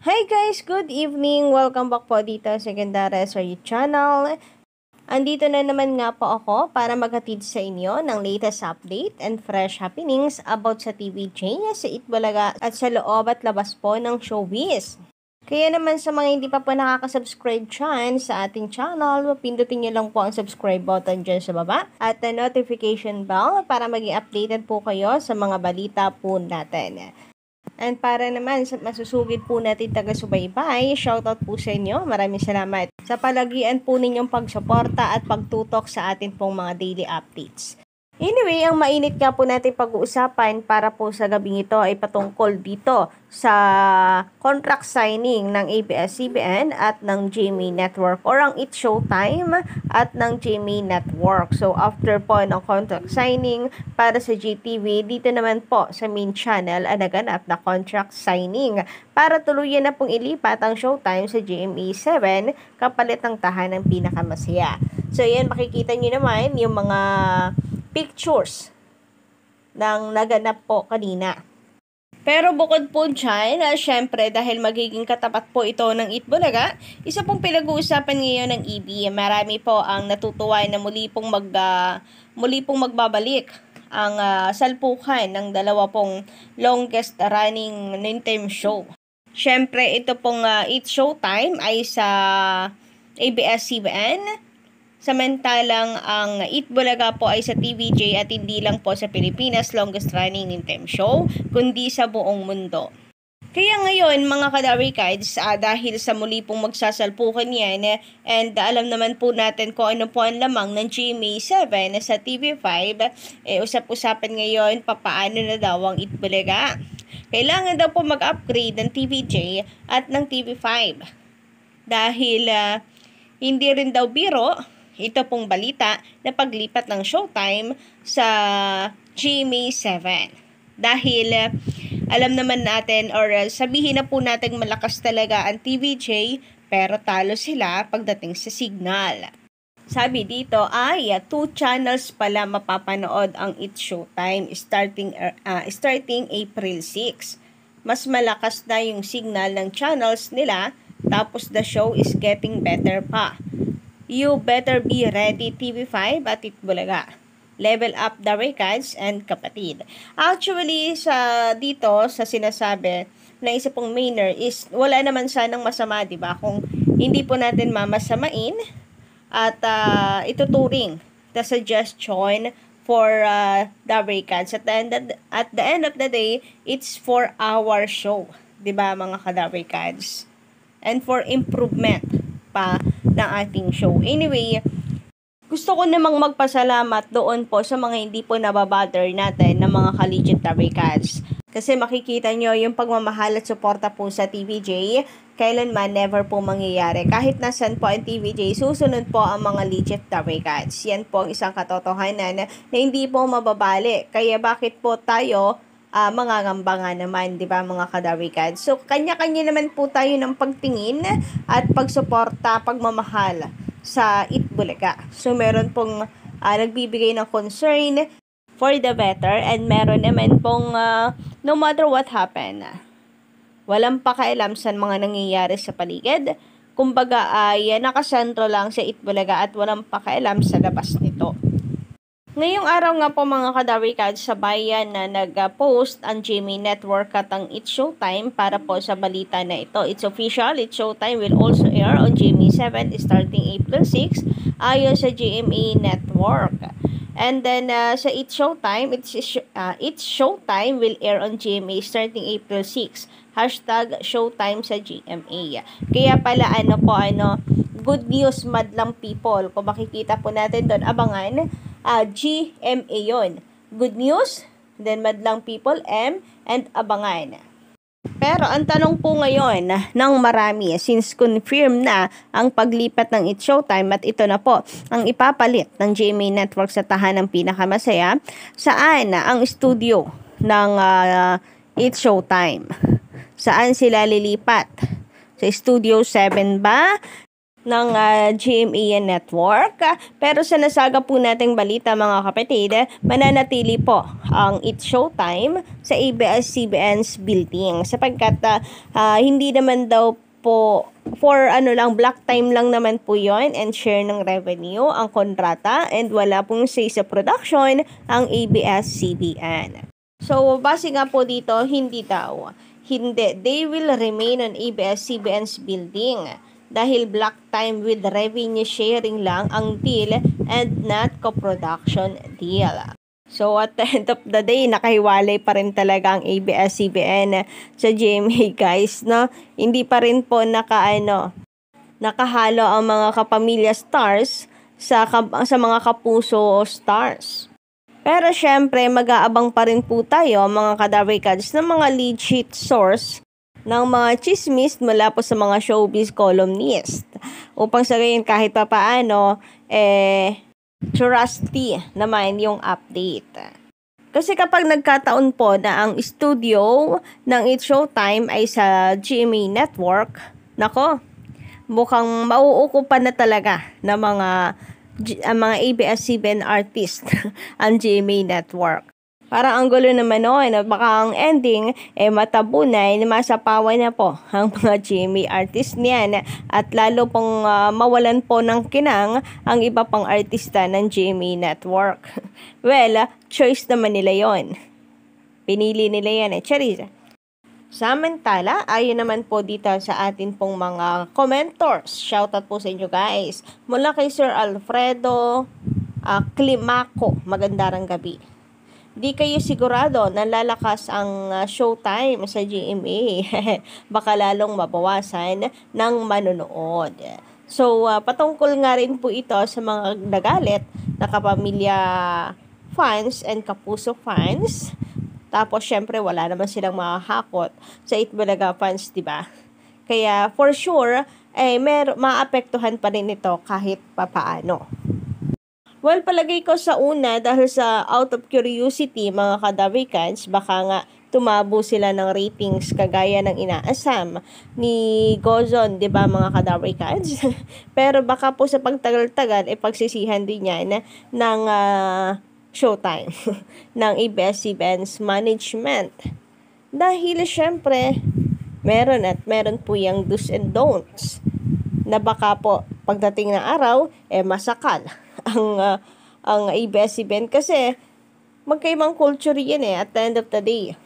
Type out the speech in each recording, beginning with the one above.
Hi guys! Good evening! Welcome back po dito sa Ganda Resory Channel. Andito na naman nga po ako para maghatid sa inyo ng latest update and fresh happenings about sa TVJ, sa Itbulaga at sa loob at labas po ng showbiz. Kaya naman sa mga hindi pa po nakaka-subscribe dyan sa ating channel, pindutin nyo lang po ang subscribe button dyan sa baba at the notification bell para maging updated po kayo sa mga balita po natin. And para naman sa masusugid po natin taga-subaybay, shoutout po sa inyo. Maraming salamat sa palagian po ninyong pagsuporta at pagtutok sa atin pong mga daily updates. Anyway, ang mainit nga po natin pag-uusapan para po sa gabing ito ay patungkol dito sa contract signing ng ABS-CBN at ng GMA Network or ang It's Showtime at ng GMA Network. So, after po ng contract signing para sa GTV, dito naman po sa main channel ang naganap na contract signing para tuluyan na pong ilipat ang Showtime sa GMA 7 kapalit ng tahanang pinakamasaya. So, yan, makikita nyo naman yung mga pictures ng naganap po kanina. Pero bukod po dyan, syempre dahil magiging katapat po ito ng Itbulaga, isa pong pinag-uusapan ngayon ng EB. Marami po ang natutuwa na muli pong magbabalik ang salpukan ng dalawa pong longest running nighttime show. Syempre ito pong It's Showtime ay sa ABS-CBN. Samantalang ang Itbulaga po ay sa TVJ at hindi lang po sa Pilipinas longest running nighttime show, kundi sa buong mundo. Kaya ngayon mga kadarikids, dahil sa muli pong magsasalpukan yan, and alam naman po natin kung ano po ang lamang ng GMA 7 sa TV5, usap-usapan ngayon papaano na daw ang Itbulaga. Kailangan daw po mag-upgrade ng TVJ at ng TV5 dahil hindi rin daw biro ito pong balita na paglipat ng Showtime sa GMA 7. Dahil alam naman natin or sabihin na po natin malakas talaga ang TVJ pero talo sila pagdating sa signal. Sabi dito ay 2 channels pala mapapanood ang It's Showtime starting April 6. Mas malakas na yung signal ng channels nila tapos the show is getting better pa. You better be ready TV5 at Itbulaga. Level up the records and kapatid. Actually, dito sa sinasabi na isa pong mainer is wala naman sanang masama, di ba? Kung hindi po natin mamasamain at ituturing the suggestion for the records. At the end of the day, it's for our show, di ba mga ka-records? And for improvement pa ng ating show. Anyway, gusto ko namang magpasalamat doon po sa mga hindi po nababother natin ng mga ka-legit records. Kasi makikita nyo yung pagmamahal at suporta po sa TVJ, kailanman never po mangyayari. Kahit nasan po ang TVJ, susunod po ang mga legit records. Yan po ang isang katotohanan na hindi po mababali. Kaya bakit po tayo mangangamba nga naman, di ba mga kadarikan? So, kanya-kanya naman po tayo ng pagtingin at pagsuporta, pagmamahal sa Itbulaga. So, meron pong nagbibigay ng concern for the better and meron naman pong no matter what happen, walang pakialam sa mga nangyayari sa paligid. Kumbaga ay nakasentro lang sa Itbulaga at walang pakialam sa labas nito. Ngayong araw nga po mga kadarikad, sa bayan na nag-post ang GMA Network at ang It's Showtime para po sa balita na ito. It's official, It's Showtime will also air on GMA 7 starting April 6 ayon sa GMA Network. And then sa It's Showtime, It's Showtime will air on GMA starting April 6. #Showtime sa GMA. Kaya pala good news madlang people. Kung makikita po natin doon, abangan, GMA yon. Good news, then madlang people, M, and abangan. Pero ang tanong po ngayon ng marami, since confirm na ang paglipat ng It's Showtime at ito na po ang ipapalit ng GMA Network sa tahanang pinakamasaya, saan ang studio ng It's Showtime? Saan sila lilipat? Sa Studio 7 ba? ng GMA Network. Pero sa nasaga po nating balita mga kapatid, mananatili po ang It's Showtime sa ABS-CBN's building sapagkat hindi naman daw po for black time lang naman po yon and share ng revenue ang kontrata and wala pong say sa production ang ABS-CBN. So, base nga po dito, hindi daw. Hindi. They will remain on ABS-CBN's building dahil black time with revenue sharing lang ang deal and not co-production deal. So, at the end of the day, nakahiwalay pa rin talaga ang ABS-CBN sa GMA, guys, no? Hindi pa rin po nakahalo ang mga kapamilya stars sa mga kapuso stars. Pero syempre, mag-aabang pa rin po tayo, mga kadarikads, ng mga legit source ng mga chismis mula po sa mga showbiz columnist. Upang sa gayon kahit pa paano, trusty naman yung update. Kasi kapag nagkataon po na ang studio ng It's Showtime ay sa GMA Network, nako, mukhang mauukupan na talaga ng mga ABS-CBN artist ang GMA Network. Parang ang gulo naman noon, baka ang ending matabunan, masapawan na po ang mga GMA artist niyan at lalo pong mawalan po ng kinang ang iba pang artista ng GMA Network. Well, choice naman nila yon. Pinili nila yan Charis. Samantala, ayon naman po dito sa atin pong mga commentors. Shoutout po sa inyo guys. Mula kay Sir Alfredo Climaco, magandang gabi. Di kayo sigurado na lalakas ang showtime sa GMA. Baka lalong mabawasan ng manonood. So, patungkol nga rin po ito sa mga nagalit na kapamilya fans and kapuso fans. Tapos, syempre, wala naman silang makahakot sa Itbulaga fans, diba? Kaya, for sure, maapektuhan pa rin ito kahit papaano. Well, palagay ko sa una, dahil sa out of curiosity, mga kadarikans, baka nga tumabo sila ng ratings kagaya ng inaasam ni Gozon, di ba mga kadarikans? Pero baka po sa pagtagal-tagal, pagsisihan din yan ng Showtime, ng ABS-CBN's management. Dahil syempre, meron po yung do's and don'ts na baka po pagdating ng araw, masakal ang ABS-CBN kasi magkaibang culture yan at the end of the day.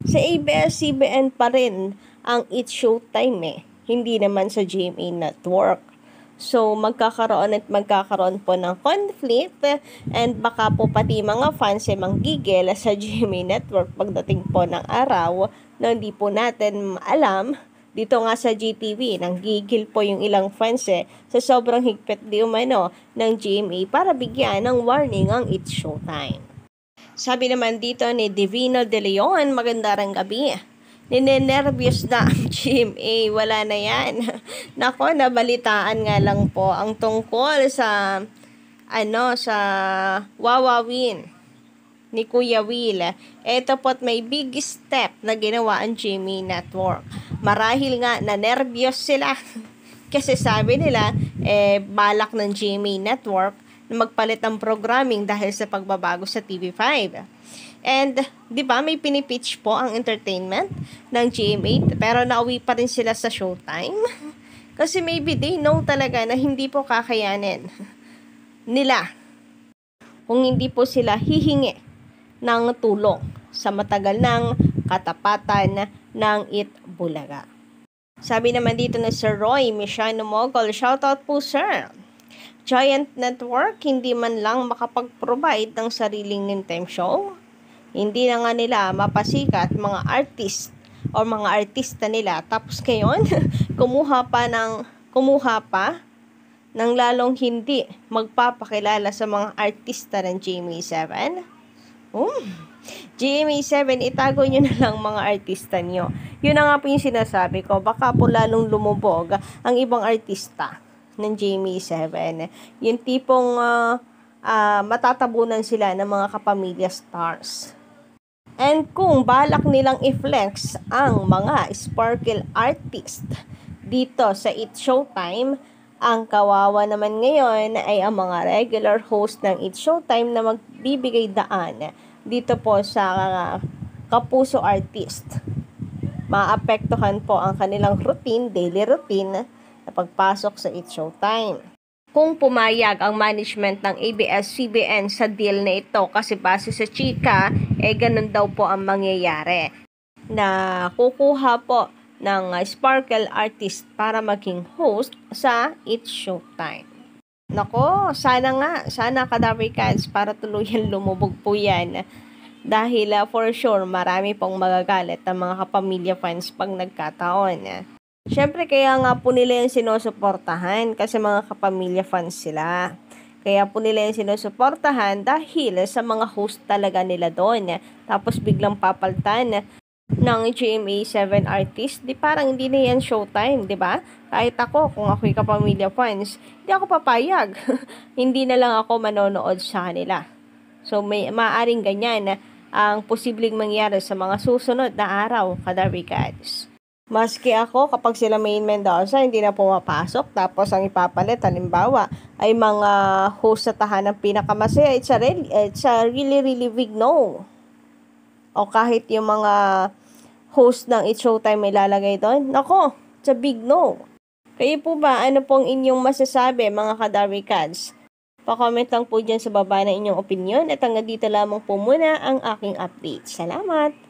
Sa ABS-CBN pa rin ang It's Showtime hindi naman sa GMA Network. So, magkakaroon po ng conflict and baka po pati mga fans manggigil sa GMA Network pagdating po ng araw na hindi po natin alam. Dito nga sa GTV, nanggigil po yung ilang fans sa sobrang higpit di umano ng GMA para bigyan ng warning ang It's Showtime. Sabi naman dito ni Divino De Leon, magandang gabi. Ninenervyos na ang GMA, wala na yan. Nako, nabalitaan nga lang po ang tungkol sa sa Wawawin ni Kuya Will. Ito po't may big step na ginawa ang GMA Network. Marahil nga na nervyos sila kasi sabi nila balak ng GMA Network na magpalit ang programming dahil sa pagbabago sa TV5. And, di ba, may pinipitch po ang entertainment ng GMA, pero nauwi pa rin sila sa Showtime. Kasi maybe they know talaga na hindi po kakayanin nila kung hindi po sila hihingi ng tulong sa matagal ng katapatan ng Itbulaga. Sabi naman dito na Sir Roy Michano Mogol, shoutout po sir. Giant Network, hindi man lang makapag-provide ng sariling noontime show. Hindi na nga nila mapasikat mga artist o mga artista nila. Tapos ngayon, kumuha pa ng lalong hindi magpapakilala sa mga artista ng GMA7. GMA7, itago nyo na lang mga artista nyo. Yun na nga po yung sinasabi ko. Baka po lalong lumubog ang ibang artista ng GMA7. Yung tipong matatabunan sila ng mga kapamilya stars. And kung balak nilang i-flex ang mga sparkle artist dito sa It's Showtime, Ang kawawa naman ngayon ay ang mga regular host ng It's Showtime na magbibigay daan dito po sa kapuso artist. Maapektuhan po ang kanilang routine, daily routine na pagpasok sa It's Showtime. Kung pumayag ang management ng ABS-CBN sa deal na ito kasi base sa chika, ganun daw po ang mangyayari. Na kukuha po ng Sparkle artist para maging host sa It's Showtime. Nako, sana Kadabricans para tuluyan lumubog po yan. Dahil for sure, marami pong magagalit ng mga kapamilya fans pag nagkataon. Siyempre, kaya nga po nila yung sinusuportahan kasi mga kapamilya fans sila. Kaya po nila yung sinusuportahan dahil sa mga host talaga nila doon. Tapos biglang papaltan ng GMA7 artist, di parang hindi na yan Showtime, di ba? Kahit ako, kung ako'y kapamilya fans, hindi ako papayag. Hindi na lang ako manonood sa kanila. So, may maaring ganyan ang posibleng mangyari sa mga susunod na araw, Kadarikads. Maski ako, kapag sila Main Mendoza, hindi na pumapasok, tapos ang ipapalit, halimbawa, ay mga host sa tahanang pinakamasaya, it's a really, really big no. O kahit yung mga host ng It's Showtime may lalagay doon, nako, it's a big no. Kayo po ba, ano pong inyong masasabi mga Kadarikads? Pa-comment lang po dyan sa baba ng inyong opinion at hanggang dito lamang po muna ang aking update. Salamat!